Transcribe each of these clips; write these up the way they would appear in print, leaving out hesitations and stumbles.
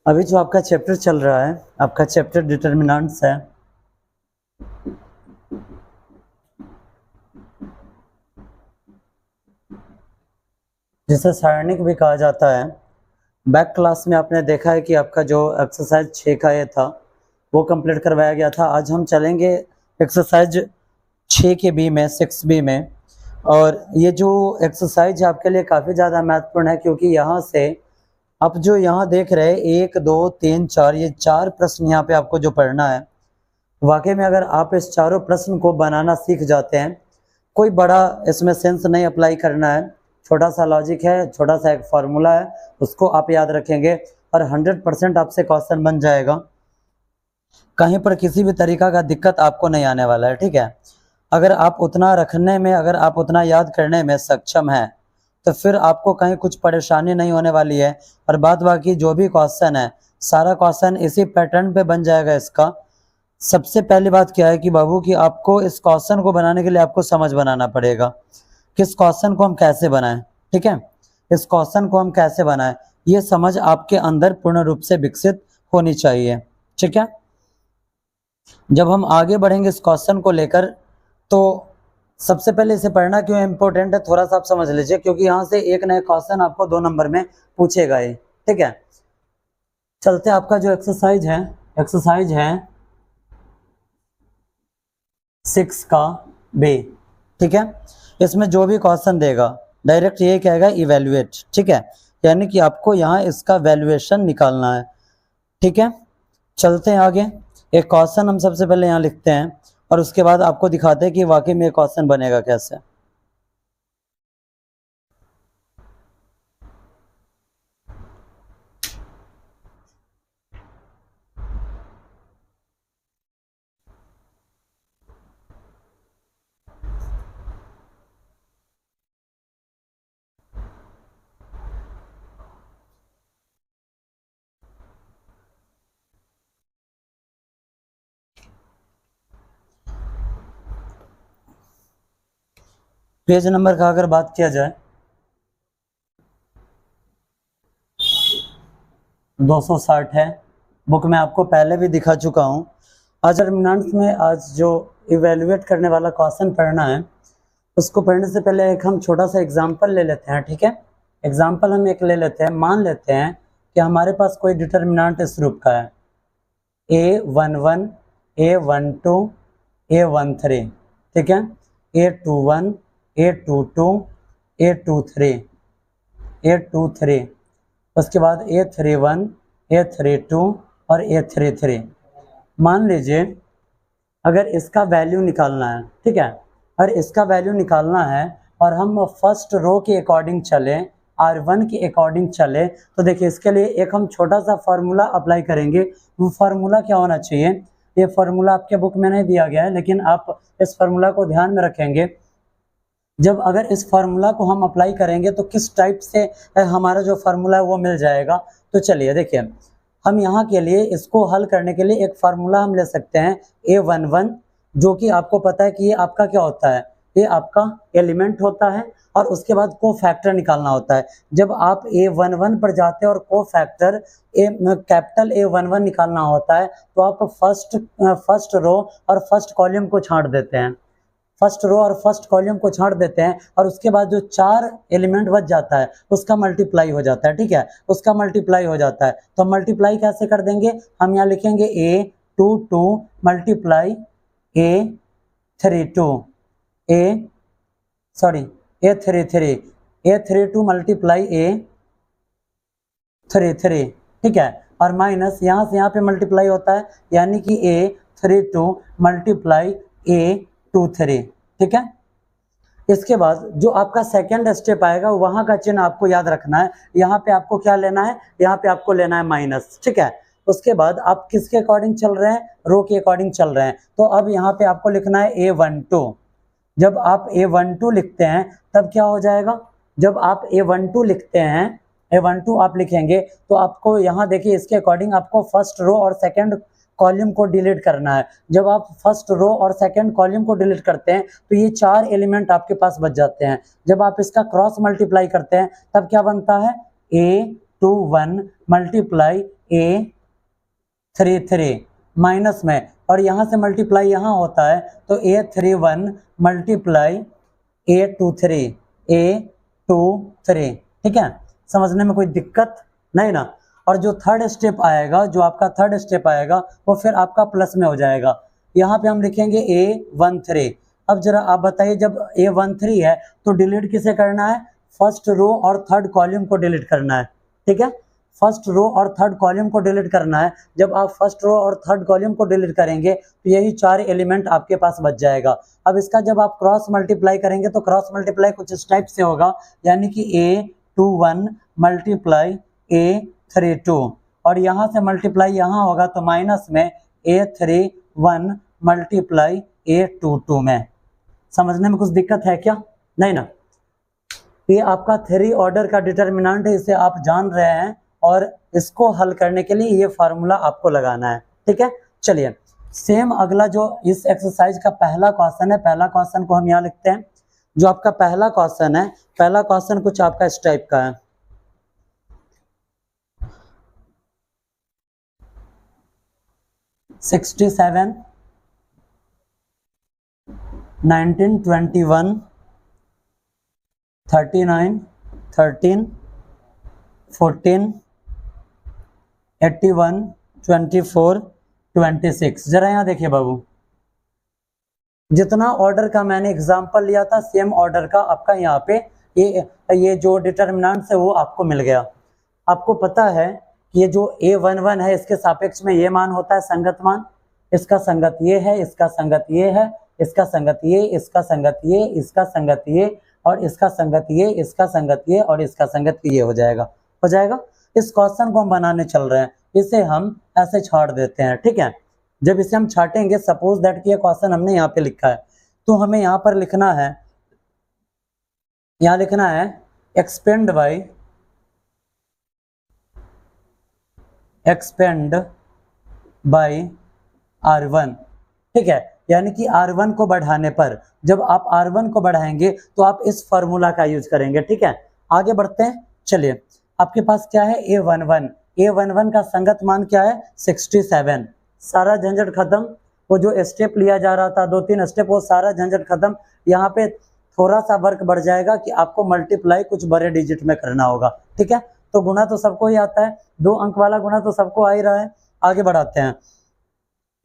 अभी जो आपका चैप्टर चल रहा है, आपका चैप्टर डिटर्मिनेंट्स है। जिसे सारणिक भी कहा जाता है। बैक क्लास में आपने देखा है कि आपका जो एक्सरसाइज 6 का ये था वो कंप्लीट करवाया गया था। आज हम चलेंगे एक्सरसाइज 6 के बी में, 6 बी में। और ये जो एक्सरसाइज आपके लिए काफ़ी ज़्यादा महत्वपूर्ण है, क्योंकि यहाँ से आप जो यहाँ देख रहे हैं 1 2 3 4, ये 4 प्रश्न यहाँ पे आपको जो पढ़ना है, वाकई में अगर आप इस चारों प्रश्न को बनाना सीख जाते हैं, कोई बड़ा इसमें सेंस नहीं अप्लाई करना है, छोटा सा लॉजिक है, छोटा सा एक फार्मूला है, उसको आप याद रखेंगे और 100% आपसे क्वेश्चन बन जाएगा। कहीं पर किसी भी तरीका का दिक्कत आपको नहीं आने वाला है, ठीक है। अगर आप उतना रखने में, अगर आप उतना याद करने में सक्षम हैं, तो फिर आपको कहीं कुछ परेशानी नहीं होने वाली है। और बात बाकी जो भी क्वेश्चन है, सारा क्वेश्चन इसी पैटर्न पे बन जाएगा इसका। सबसे पहली बात क्या है कि बाबू कि आपको इस क्वेश्चन को बनाने के लिए आपको समझ बनाना पड़ेगा, किस क्वेश्चन को हम कैसे बनाएं, ठीक है। इस क्वेश्चन को हम कैसे बनाएं, ये समझ आपके अंदर पूर्ण रूप से विकसित होनी चाहिए, ठीक है। जब हम आगे बढ़ेंगे इस क्वेश्चन को लेकर, तो सबसे पहले इसे पढ़ना क्यों इम्पोर्टेंट है थोड़ा सा आप समझ लीजिए, क्योंकि यहाँ से एक नया क्वेश्चन आपको 2 नंबर में पूछेगा ये, ठीक है। चलते आपका जो एक्सरसाइज है 6 का बी, ठीक है। इसमें जो भी क्वेश्चन देगा डायरेक्ट ये कहेगा इवेल्युएट, ठीक है, यानी कि आपको यहाँ इसका वैल्यूएशन निकालना है, ठीक है। चलते हैं आगे। एक क्वेश्चन हम सबसे पहले यहाँ लिखते हैं और उसके बाद आपको दिखाते हैं कि वाकई में क्वेश्चन बनेगा कैसे। पेज नंबर का अगर बात किया जाए 260 है, बुक में आपको पहले भी दिखा चुका हूँ। आज डिटरमिनेंट्स में आज जो इवेल्युएट करने वाला क्वेश्चन पढ़ना है, उसको पढ़ने से पहले एक हम छोटा सा एग्जाम्पल ले लेते हैं, ठीक है। एग्जाम्पल हम एक ले लेते हैं। मान लेते हैं कि हमारे पास कोई डिटर्मिनेंट इस रूप का है A11 A12 A13, ठीक है, A21 A22 A23 A23, उसके बाद A31 A32 और A33। मान लीजिए अगर इसका वैल्यू निकालना है, ठीक है, और इसका वैल्यू निकालना है और हम फर्स्ट रो के अकॉर्डिंग चले, R1 के अकॉर्डिंग चले, तो देखिए इसके लिए एक हम छोटा सा फार्मूला अप्लाई करेंगे। वो फार्मूला क्या होना चाहिए, ये फार्मूला आपके बुक में नहीं दिया गया है, लेकिन आप इस फार्मूला को ध्यान में रखेंगे। जब अगर इस फार्मूला को हम अप्लाई करेंगे तो किस टाइप से हमारा जो फार्मूला है वो मिल जाएगा। तो चलिए देखिए, हम यहाँ के लिए इसको हल करने के लिए एक फार्मूला हम ले सकते हैं A11, जो कि आपको पता है कि ये आपका क्या होता है, ये आपका एलिमेंट होता है और उसके बाद को फैक्टर निकालना होता है। जब आप A11 पर जाते हैं और को फैक्टर कैपिटल A11 निकालना होता है, तो आप फर्स्ट रो और फर्स्ट कॉलम को छांट देते हैं, फर्स्ट रो और फर्स्ट कॉलम को छांट देते हैं, और उसके बाद जो 4 एलिमेंट बच जाता है उसका मल्टीप्लाई हो जाता है, ठीक है, उसका मल्टीप्लाई हो जाता है। तो मल्टीप्लाई कैसे कर देंगे, हम यहाँ लिखेंगे A22 multiply A32 A33 multiply A33, ठीक है, और माइनस यहाँ से यहाँ पे मल्टीप्लाई होता है, यानी कि A32 मल्टीप्लाई A23, ठीक है। इसके बाद जो आपका सेकेंड स्टेप आएगा वहां का चिन्ह आपको याद रखना है। यहाँ पे आपको क्या लेना है, यहाँ पे आपको लेना है माइनस, ठीक है। उसके बाद आप किसके अकॉर्डिंग चल रहे हैं, रो के अकॉर्डिंग चल रहे हैं। तो अब यहाँ पे आपको लिखना है A12। जब आप A12 लिखते हैं तब क्या हो जाएगा, जब आप A12 लिखते हैं, A12 आप लिखेंगे तो आपको यहाँ देखिए इसके अकॉर्डिंग आपको फर्स्ट रो और सेकंड कॉलम को डिलीट करना है। जब आप फर्स्ट रो और सेकंड कॉलम को डिलीट करते हैं तो ये 4 एलिमेंट आपके पास बच जाते हैं। जब आप इसका क्रॉस मल्टीप्लाई करते हैं तब क्या बनता है, A21 मल्टीप्लाई A33 माइनस में, और यहाँ से मल्टीप्लाई यहाँ होता है तो A31 मल्टीप्लाई A23, ठीक है। समझने में कोई दिक्कत नहीं ना। और जो थर्ड स्टेप आएगा, जो आपका थर्ड स्टेप आएगा वो फिर आपका प्लस में हो जाएगा। यहाँ पे हम लिखेंगे A13। अब जरा आप बताइए, जब A13 है तो डिलीट किसे करना है? फर्स्ट रो और थर्ड कॉलम को डिलीट करना है, ठीक है। फर्स्ट रो और थर्ड कॉलम को डिलीट करना है। जब आप फर्स्ट रो और थर्ड कॉलम को डिलीट करेंगे तो यही 4 एलिमेंट आपके पास बच जाएगा। अब इसका जब आप क्रॉस मल्टीप्लाई करेंगे तो क्रॉस मल्टीप्लाई कुछ इस टाइप से होगा, यानी कि A21 मल्टीप्लाई A32, और यहाँ से मल्टीप्लाई यहाँ होगा तो माइनस में A31 मल्टीप्लाई A22 में। समझने में कुछ दिक्कत है क्या? नहीं ना। ये आपका 3 ऑर्डर का डिटर्मिनेंट है, इसे आप जान रहे हैं, और इसको हल करने के लिए ये फार्मूला आपको लगाना है, ठीक है। चलिए सेम अगला जो इस एक्सरसाइज का पहला क्वेश्चन है, पहला क्वेश्चन को हम यहाँ लिखते हैं। जो आपका पहला क्वेश्चन है, पहला क्वेश्चन कुछ आपका इस टाइप का है। $67, 1921, 39, 13, 14, 81, 24, 26। जरा यहाँ देखिए बाबू, जितना ऑर्डर का मैंने एग्जांपल लिया था सेम ऑर्डर का आपका यहाँ पे ये जो डिटर्मिनेंट्स है वो आपको मिल गया। आपको पता है कि ये जो A11 है इसके सापेक्ष में ये मान होता है संगत मान, इसका संगत ये है, इसका संगत ये है, इसका संगत ये, इसका संगत ये, इसका संगत ये, और इसका संगत ये, इसका संगत ये, और इसका संगत ये हो जाएगा। इस क्वेश्चन को हम बनाने चल रहे हैं, इसे हम ऐसे छाट देते हैं, ठीक है। जब इसे हम छाटेंगे, सपोज दैट कि ये क्वेश्चन हमने यहाँ पे लिखा है, तो हमें यहाँ पर लिखना है, यहाँ लिखना है एक्सपेंड बाई R1, ठीक है। यानी कि R1 को बढ़ाने पर, जब आप R1 को बढ़ाएंगे तो आप इस फॉर्मूला का यूज करेंगे, ठीक है। आगे बढ़ते हैं। चलिए आपके पास क्या है? A11 का संगत मान क्या है? 67। सारा झंझट खत्म, वो जो स्टेप लिया जा रहा था 2-3 स्टेप, वो सारा झंझट खत्म। यहाँ पे थोड़ा सा वर्क बढ़ जाएगा कि आपको मल्टीप्लाई कुछ बड़े डिजिट में करना होगा, ठीक है। तो गुना तो सबको ही आता है, 2 अंक वाला गुना तो सबको आ ही रहा है। आगे बढ़ाते हैं।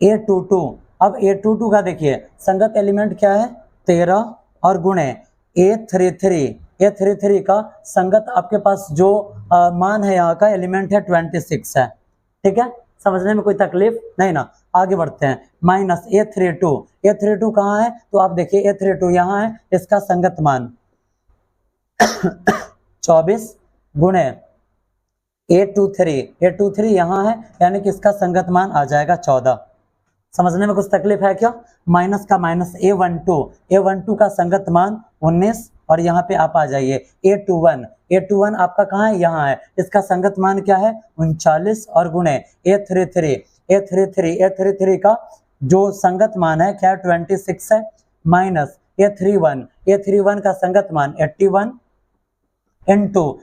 A22, अब A22 का देखिए संगत एलिमेंट क्या है? 13, और गुणे A33 का संगत आपके पास जो मान है यहाँ का एलिमेंट है 26 है, ठीक है। समझने में कोई तकलीफ नहीं ना। आगे बढ़ते हैं। माइनस A32 कहाँ है? तो आप देखिए A32 यहाँ है, इसका संगत मान 24 गुणे A23 यहाँ है, यानी कि इसका संगत मान आ जाएगा 14। समझने में कुछ तकलीफ है क्या? माइनस का माइनस A12 का संगत मान 19, और यहाँ पे आप आ जाइए A21 आपका कहाँ है? यहाँ है, इसका संगत मान क्या है? 39, और गुणे A33 का जो संगत मान है क्या? 26 है, माइनस A31 का संगत मान 81, इनटू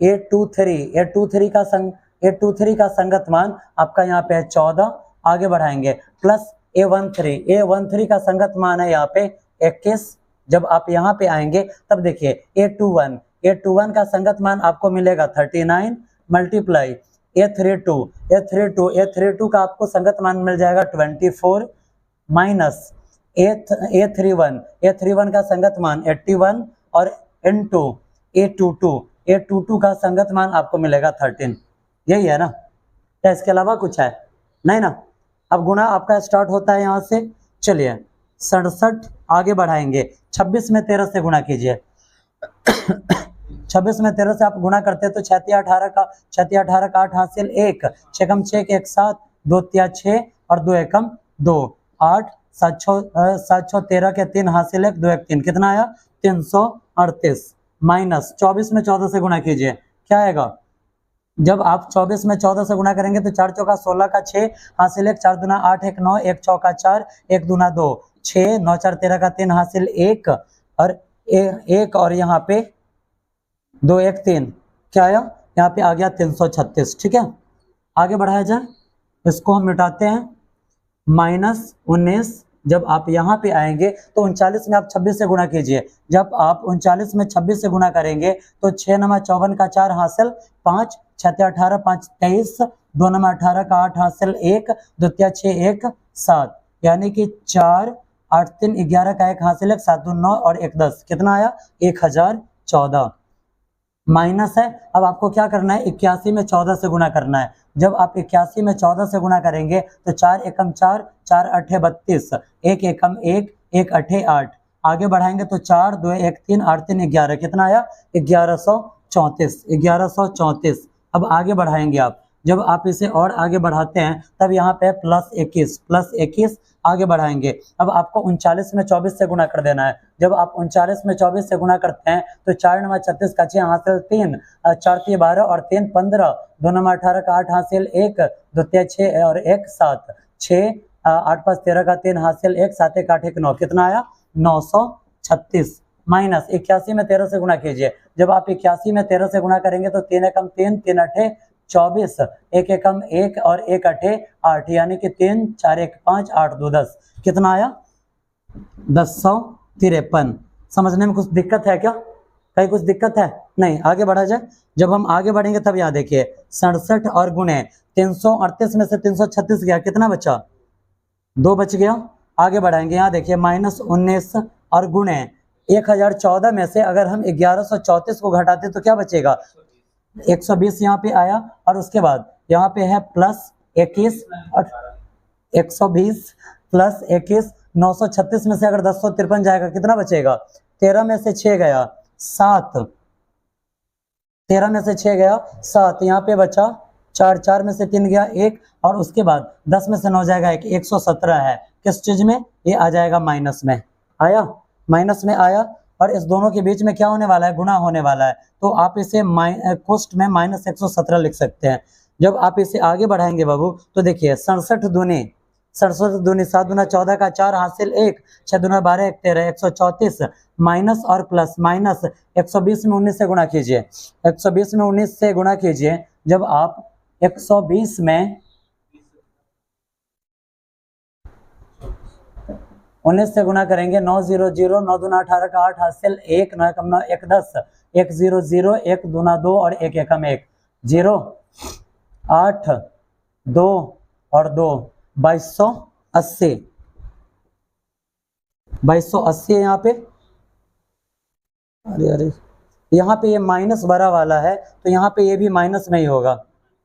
A23 का संगत मान आपका यहाँ पे है 14। आगे बढ़ाएंगे, प्लस A13 का संगत मान है यहाँ पे 21। जब आप यहाँ पे आएंगे तब देखिए A21 का संगत मान आपको मिलेगा 39, मल्टीप्लाई A32 का आपको संगत मान मिल जाएगा 24, माइनस A31 का संगत मान 81, और इनटू A22 का संगत मान आपको मिलेगा 13। यही है ना? क्या इसके अलावा कुछ है? नहीं ना। अब गुणा आपका स्टार्ट होता है यहाँ से। चलिए 67 आगे बढ़ाएंगे, 26 में 13 से गुणा कीजिए। 26 में 13 से आप गुणा करते हैं तो 6×18 का 8 हासिल 1, 6×6 1 7, 2×3 6, और 2 एकम 2, 8, 7×13 के 3 हासिल 1, 2 1 3, कितना आया? 338, माइनस 24 में 14 से गुणा कीजिए, क्या आएगा? जब आप 24 में 14 से गुणा करेंगे तो 4 चौका 16 का 6 हासिल 1, 4 दूना 8 1 9, 1 चौका 4, 1 दूना 2 6, 9 4 13 का 3 हासिल 1, और 1, और यहाँ पे 2 1 3, क्या आया? यहाँ पे आ गया 336, ठीक है। आगे बढ़ाया जाए, इसको हम मिटाते हैं। -19, जब आप यहाँ पे आएंगे तो 39 में आप 26 से गुणा कीजिए। जब आप 39 में 26 से गुणा करेंगे तो 6 नमा 54 का 4 हासिल 5, 6 18, 5 23, 2 नमा 18 का 8 हासिल 1, 2 6 1 7, यानी कि 4 8 3 11 का 1 हासिल 1, 7 2 9 और 1 10, कितना आया 1014। माइनस है, अब आपको क्या करना है, 81 में 14 से गुणा करना है। जब आप 81 में 14 से गुणा करेंगे तो 4 एकम 4, 4 अठे 32, 1 एकम 1, 1 अठे 8, आगे बढ़ाएंगे तो 4 2 1 3 8 3 11, कितना आया 1134, 1134। अब आगे बढ़ाएंगे आप, जब आप इसे और आगे बढ़ाते हैं तब यहाँ पे +21 आगे बढ़ाएंगे। अब आपको 39 में 24 से गुणा कर देना है। जब आप 39 में 24 से गुणा करते हैं तो 4 नमा 36 का 6 हासिल 3, 4 3 12 और 3 15, 2 नमा 18 का 8 हासिल 1, 2 6 और 1 7, 6 8 5 13 का 3 हासिल 1, 7 1 8 1 9, कितना आया 936। माइनस 81 में 13 से गुणा कीजिए। जब आप 81 में 13 से गुणा करेंगे तो 3 एकम 3, 3 अठे 24, 1 एकम 1 और 1 अठे 8, यानी कि 3 4 1 5 8 2 10, कितना आया 1053। समझने में कुछ दिक्कत है क्या? कहीं कुछ दिक्कत है? नहीं, आगे बढ़ा जाए। जब हम आगे बढ़ेंगे तब यहाँ देखिए 67 और गुणे 338 में से 336 गया, कितना बचा 2 बच गया। आगे बढ़ाएंगे, यहाँ देखिए -19 और गुणे 1014 में से अगर हम 1134 को घटाते तो क्या बचेगा 120 यहाँ पे आया, और उसके बाद यहाँ पे है +21 और 120 +21, 936 में से अगर 1053 जाएगा कितना बचेगा 13 में से 6 गया 7, 13 में से 6 गया 7, यहाँ पे बचा 4, 4 में से 3 गया 1, और उसके बाद 10 में से 9 जाएगा 1, 117 है। किस चीज में ये आ जाएगा माइनस में, आया माइनस में आया, और इस दोनों के बीच में क्या होने वाला है गुणा होने वाला है, तो आप इसे कोष्ट में -117 लिख सकते हैं। जब आप इसे आगे बढ़ाएंगे बाबू तो देखिए 67 दूनी 7 दूना 14 का 4 हासिल 1, 6 दूना 12 1 13, 134, माइनस और प्लस माइनस 120 में 19 से गुणा कीजिए। 120 में 19 से गुणा कीजिए। जब आप 120 में 19 से गुणा करेंगे 900, 9 दूना 18 का 8 हासिल 1, 9 एकम 9 1 10, 100, 1 दूना 2 और 1 एकम 1 0, 8 2 और 2 2280, 2280 है यहाँ पे। अरे यहाँ पे ये माइनस भरा वाला है तो यहाँ पे ये भी माइनस में ही होगा,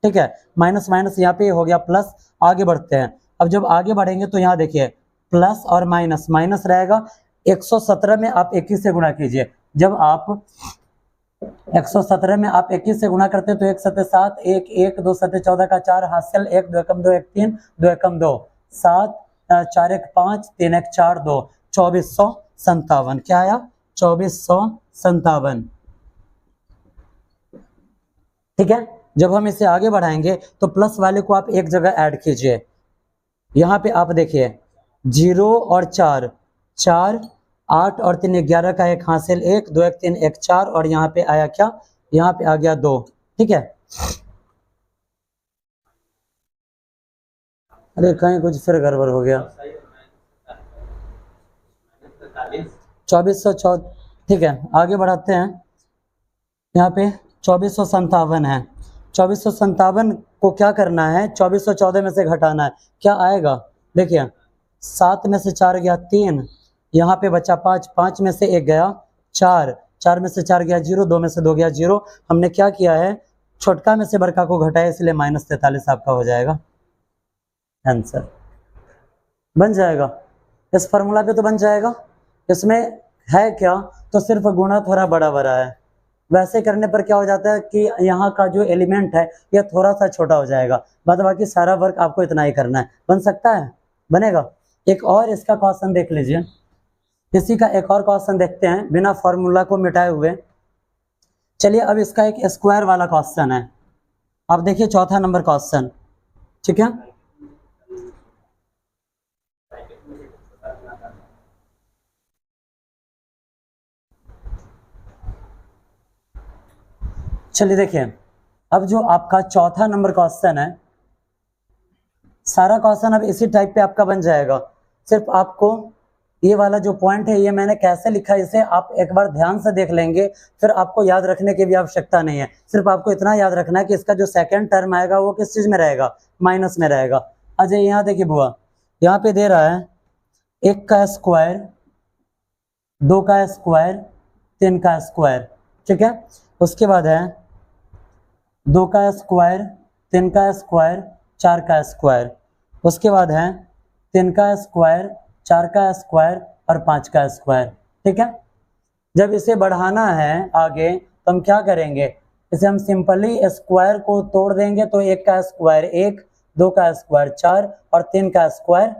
ठीक है, माइनस माइनस यहाँ पे हो गया प्लस। आगे बढ़ते हैं, अब जब आगे बढ़ेंगे तो यहाँ देखिए प्लस और माइनस माइनस रहेगा। 117 में आप 21 से गुणा कीजिए। जब आप 117 में आप 21 से गुणा करते हैं तो 1 7 7, 1 1 2 7 14 का 4 हासिल 1, 2 एकम 2 1 3, 2 एकम 2 7, 4 1 5, 3 1 4 2, 2457। क्या आया 2457, ठीक है। जब हम इसे आगे बढ़ाएंगे तो प्लस वाले को आप एक जगह ऐड कीजिए। यहाँ पे आप देखिए 0 और 4, 4 8 और 3 11 का 1 हासिल 1, 2 1 3 1 4, और यहाँ पे आया क्या, यहाँ पे आ गया 2, ठीक है। अरे कहीं कुछ फिर गड़बड़ हो गया। 2400, ठीक है, आगे बढ़ाते हैं। यहाँ पे 2457 है। 2457 को क्या करना है 2414 में से घटाना है। क्या आएगा देखिए 7 में से 4 गया 3, यहाँ पे बचा 5, 5 में से 1 गया 4, 4 में से 4 गया 0, 2 में से 2 गया 0। हमने क्या किया है छोटका में से बड़का को घटाया, इसलिए -43 आपका हो जाएगा आंसर, बन जाएगा। इस फॉर्मूला पे तो बन जाएगा। इसमें है क्या, तो सिर्फ गुणा थोड़ा बड़ा बड़ा है। वैसे करने पर क्या हो जाता है कि यहाँ का जो एलिमेंट है यह थोड़ा सा छोटा हो जाएगा, बाद बाकी सारा वर्क आपको इतना ही करना है। बन सकता है, बनेगा। एक और इसका क्वेश्चन देख लीजिए, इसी का एक और क्वेश्चन देखते हैं बिना फॉर्मूला को मिटाए हुए। चलिए अब इसका एक स्क्वायर वाला क्वेश्चन है। आप देखिए चौथा नंबर क्वेश्चन, ठीक है। चलिए देखिए, अब जो आपका चौथा नंबर क्वेश्चन है सारा क्वेश्चन अब इसी टाइप पे आपका बन जाएगा। सिर्फ आपको ये वाला जो पॉइंट है ये मैंने कैसे लिखा है इसे आप एक बार ध्यान से देख लेंगे, फिर आपको याद रखने की भी आवश्यकता नहीं है। सिर्फ आपको इतना याद रखना है कि इसका जो सेकंड टर्म आएगा वो किस चीज में रहेगा, माइनस में रहेगा। अच्छा यहाँ देखिए बुआ, यहाँ पे दे रहा है 1 का स्क्वायर, 2 का स्क्वायर, 3 का स्क्वायर, ठीक है। उसके बाद है 2 का स्क्वायर, 3 का स्क्वायर, 4 का स्क्वायर। उसके बाद है 3 का स्क्वायर, 4 का स्क्वायर और 5 का स्क्वायर, ठीक है। जब इसे बढ़ाना है आगे तो हम क्या करेंगे, इसे हम सिंपली स्क्वायर को तोड़ देंगे तो 1 का स्क्वायर 1, 2 का स्क्वायर 4 और 3 का स्क्वायर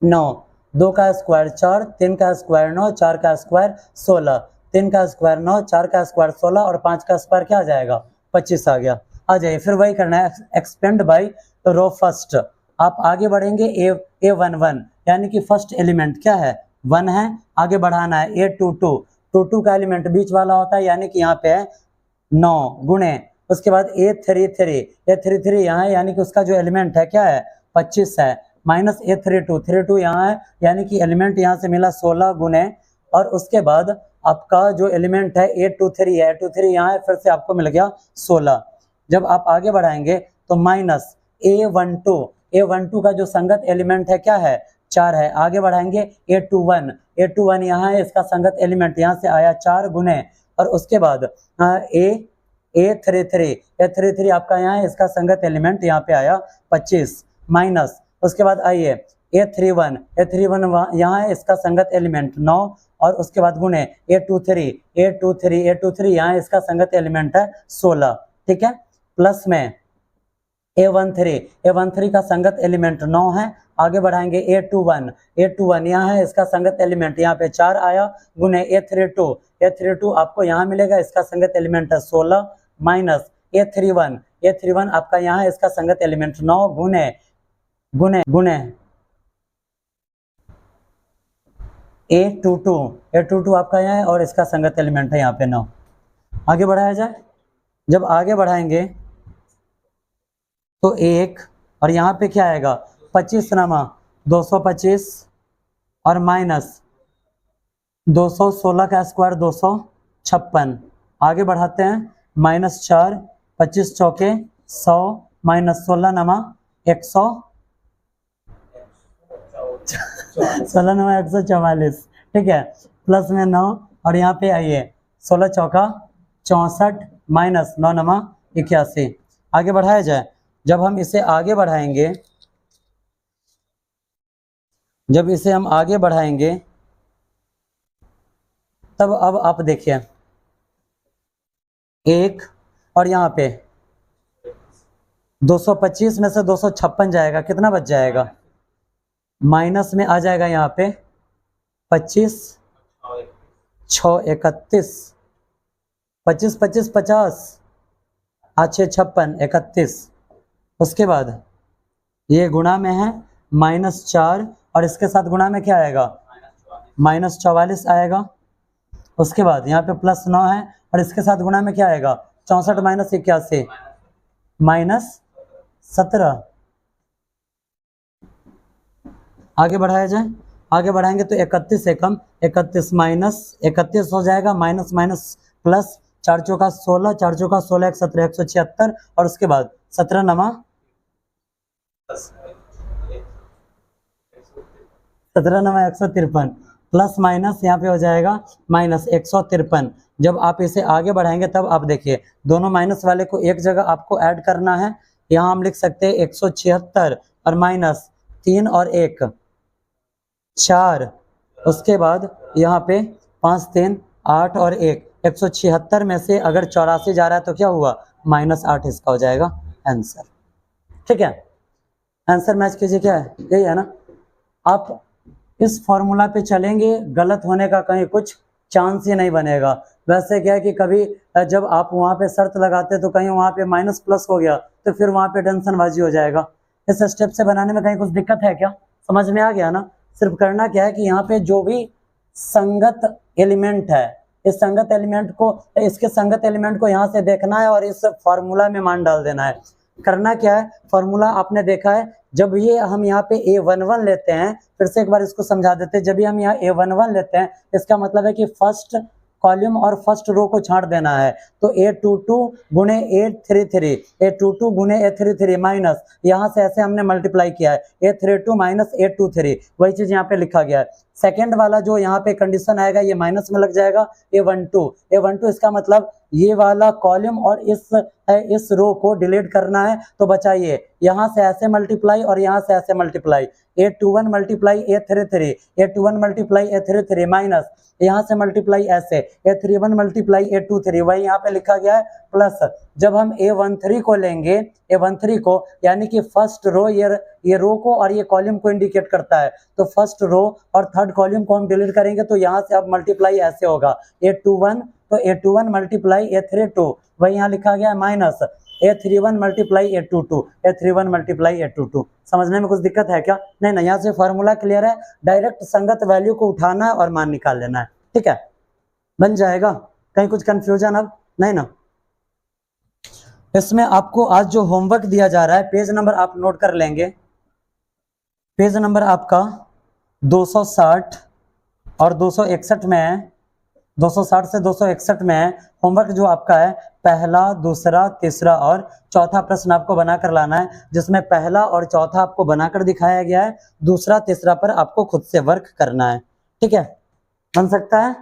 9, 2 का स्क्वायर 4, 3 का स्क्वायर 9, 4 का स्क्वायर 16, 3 का स्क्वायर 9, 4 का स्क्वायर 16 और 5 का स्क्वायर क्या आ जाएगा, 25 आ गया। आ जाइए फिर वही करना है, एक्सपेंड बाई रो फर्स्ट। आप आगे बढ़ेंगे A11 यानी कि फर्स्ट एलिमेंट क्या है 1 है, आगे बढ़ाना है A22, 22 का एलिमेंट बीच वाला होता है यानी कि यहाँ पे है 9 गुणे, उसके बाद A33 यहाँ है यानी कि उसका जो एलिमेंट है क्या है 25 है, माइनस A32 यहाँ है यानी कि एलिमेंट यहाँ से मिला 16 गुणे, और उसके बाद आपका जो एलिमेंट है A23 है, A23 यहाँ है फिर से आपको मिल गया 16। जब आप आगे बढ़ाएंगे तो माइनस A12 का जो संगत एलिमेंट है क्या है 4 है, आगे बढ़ाएंगे A21 यहाँ है, इसका संगत एलिमेंट यहाँ से आया 4 गुणे, और उसके बाद A33 आपका यहाँ है, इसका संगत एलिमेंट यहाँ पे आया 25 माइनस, उसके बाद आइए A31 यहाँ है, इसका संगत एलिमेंट 9 और उसके बाद गुणे A23 यहाँ है, इसका संगत एलिमेंट है 16, ठीक है। प्लस में A13 का संगत एलिमेंट 9 है, आगे बढ़ाएंगे A21 यहाँ है, इसका संगत एलिमेंट यहाँ पे 4 आया गुने A32 आपको यहाँ मिलेगा, इसका संगत एलिमेंट है 16 माइनस A31 आपका यहाँ है, इसका संगत एलिमेंट 9 गुने A22 आपका यहाँ है और इसका संगत एलिमेंट है यहाँ पे 9। आगे बढ़ाया जाए, जब आगे बढ़ाएंगे तो 1 और यहाँ पे क्या आएगा 25 नामा 225 और माइनस 216 का स्क्वायर 256। आगे बढ़ाते हैं माइनस 4, 25 चौके 100 माइनस 16 नामा 100 16 नामा 144, ठीक है। प्लस में 9 और यहाँ पे आइए 16 चौका 64 माइनस 9 नामा 81। आगे बढ़ाया जाए, जब हम इसे आगे बढ़ाएंगे, जब इसे हम आगे बढ़ाएंगे तब अब आप देखिए 1 और यहाँ पे 225 में से 256 जाएगा, कितना बच जाएगा, माइनस में आ जाएगा यहाँ पे 25 6 31 25 25 50 6 56 31। उसके बाद ये गुणा में है माइनस 4 और इसके साथ गुणा में क्या आएगा माइनस 44 आएगा। उसके बाद यहाँ पे प्लस 9 है और इसके साथ गुणा में क्या आएगा 64 माइनस 81 माइनस 17। आगे बढ़ाया जाए, आगे बढ़ाएंगे तो 31 से कम 31 माइनस 31 हो जाएगा, माइनस माइनस प्लस 4 चौका 16 4 चौका 16 17 176 और उसके बाद 17 नमा 153 प्लस माइनस यहाँ पे हो जाएगा माइनस 153। जब आप इसे आगे बढ़ाएंगे तब आप देखिए दोनों माइनस वाले को एक जगह आपको ऐड करना है, यहाँ हम लिख सकते हैं 176 और माइनस 3 और 1 4, उसके बाद यहाँ पे 5 3 8 और 1 176 में से अगर 84 जा रहा है तो क्या हुआ माइनस 8, इसका हो जाएगा आंसर, ठीक है। आंसर मैच कीजिए, क्या है यही है ना। आप इस फॉर्मूला पे चलेंगे, गलत होने का कहीं कुछ चांस ही नहीं बनेगा। वैसे क्या है कि कभी जब आप वहाँ पे शर्त लगाते तो कहीं वहाँ पे माइनस प्लस हो गया तो फिर वहाँ पे टेंशनबाजी हो जाएगा। इस स्टेप से बनाने में कहीं कुछ दिक्कत है क्या, समझ में आ गया ना। सिर्फ करना क्या है कि यहाँ पे जो भी संगत एलिमेंट है, इस संगत एलिमेंट को, इसके संगत एलिमेंट को यहाँ से देखना है और इस फॉर्मूला में मान डाल देना है। करना क्या है, फॉर्मूला आपने देखा है, जब ये हम यहाँ पे A11 लेते हैं, फिर से एक बार इसको समझा देते हैं, जब भी हम यहाँ A11 लेते हैं इसका मतलब है कि फर्स्ट कॉलम और फर्स्ट रो को छांट देना है, तो A22 गुणे A33, A22 गुणे A33 माइनस, यहाँ से ऐसे हमने मल्टीप्लाई किया है A32 माइनस A23, वही चीज यहाँ पे लिखा गया है। सेकेंड वाला जो यहाँ पे कंडीशन आएगा ये माइनस में लग जाएगा, A12 इसका मतलब ये वाला कॉलम और इस रो को डिलीट करना है, तो बचाइए यहाँ से ऐसे मल्टीप्लाई और यहाँ से ऐसे multiply, A21 multiply A33, A21 multiply A33 minus, यहाँ से मल्टीप्लाई ऐसे A31 मल्टीप्लाई A23, वही यहाँ पे लिखा गया है प्लस। जब हम A13 को लेंगे, A13 को यानी कि फर्स्ट रो, ये रो को और ये कॉलम को इंडिकेट करता है, तो फर्स्ट रो और थर्ड कॉलम को हम डिलीट करेंगे, तो यहाँ से अब मल्टीप्लाई ऐसे होगा A21, तो A21 मल्टीप्लाई A32, वही यहाँ लिखा गया है minus A31 multiply A22, A31 multiply A22। समझने में कुछ दिक्कत है क्या? नहीं ना, यहाँ से फॉर्मूला क्लियर है, डायरेक्ट संगत वैल्यू को उठाना है और मान निकाल लेना है, ठीक है, बन जाएगा। कहीं कुछ कंफ्यूजन अब नहीं ना? इसमें आपको आज जो होमवर्क दिया जा रहा है, पेज नंबर आप नोट कर लेंगे, पेज नंबर आपका 260 और 261 में है, 260 से 261 में है। होमवर्क जो आपका है, पहला, दूसरा, तीसरा और चौथा प्रश्न आपको बनाकर लाना है, जिसमें पहला और चौथा आपको बनाकर दिखाया गया है, दूसरा तीसरा पर आपको खुद से वर्क करना है, ठीक है, बन सकता है।